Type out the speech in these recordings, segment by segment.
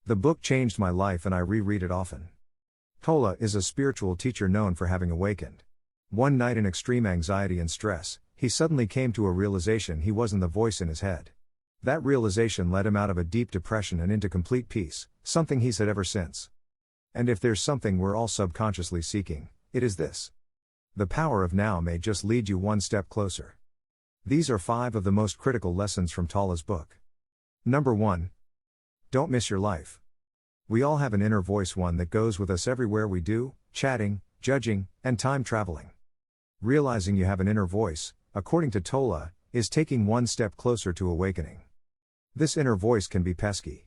The book changed my life and I reread it often. Tolle is a spiritual teacher known for having awakened. One night in extreme anxiety and stress, he suddenly came to a realization he wasn't the voice in his head. That realization led him out of a deep depression and into complete peace, something he's had ever since. And if there's something we're all subconsciously seeking, it is this. The power of now may just lead you one step closer. These are 5 of the most critical lessons from Tolle's book. Number 1. Don't miss your life. We all have an inner voice, one that goes with us everywhere we do, chatting, judging, and time traveling. Realizing you have an inner voice, according to Tolle, is taking one step closer to awakening. This inner voice can be pesky.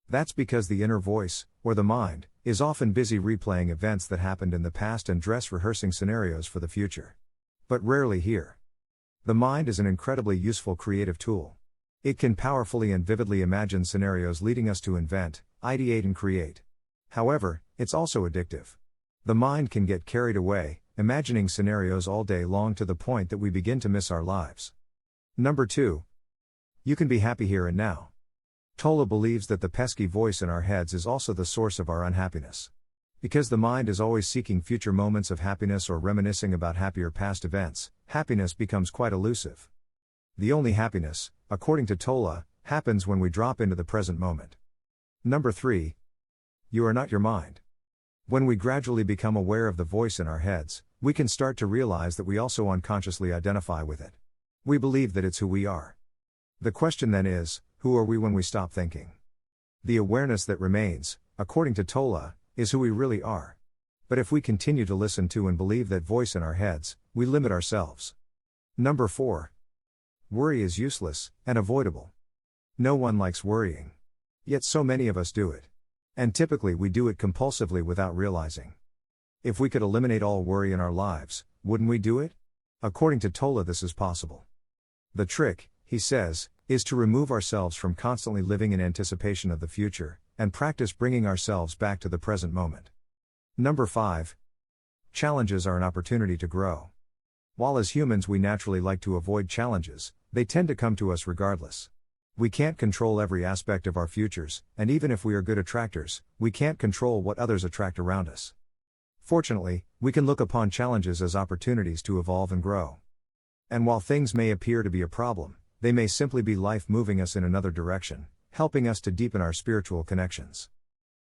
That's because the inner voice, or the mind, is often busy replaying events that happened in the past and dress rehearsing scenarios for the future. But rarely here. The mind is an incredibly useful creative tool. It can powerfully and vividly imagine scenarios leading us to invent, ideate and create. However, it's also addictive. The mind can get carried away, imagining scenarios all day long to the point that we begin to miss our lives. Number 2. You can be happy here and now. Tolle believes that the pesky voice in our heads is also the source of our unhappiness. Because the mind is always seeking future moments of happiness or reminiscing about happier past events, happiness becomes quite elusive. The only happiness, according to Tolle, happens when we drop into the present moment. Number 3. You are not your mind. When we gradually become aware of the voice in our heads, we can start to realize that we also unconsciously identify with it. We believe that it's who we are. The question then is, who are we when we stop thinking? The awareness that remains, according to Tolle, is who we really are. But if we continue to listen to and believe that voice in our heads, we limit ourselves. Number 4. Worry is useless and avoidable. No one likes worrying. Yet so many of us do it. And typically we do it compulsively without realizing. If we could eliminate all worry in our lives, wouldn't we do it? According to Tolle, this is possible. The trick, he says, is to remove ourselves from constantly living in anticipation of the future, and practice bringing ourselves back to the present moment. Number 5. Challenges are an opportunity to grow. While as humans we naturally like to avoid challenges, they tend to come to us regardless. We can't control every aspect of our futures, and even if we are good attractors, we can't control what others attract around us. Fortunately, we can look upon challenges as opportunities to evolve and grow. And while things may appear to be a problem, they may simply be life moving us in another direction, helping us to deepen our spiritual connections.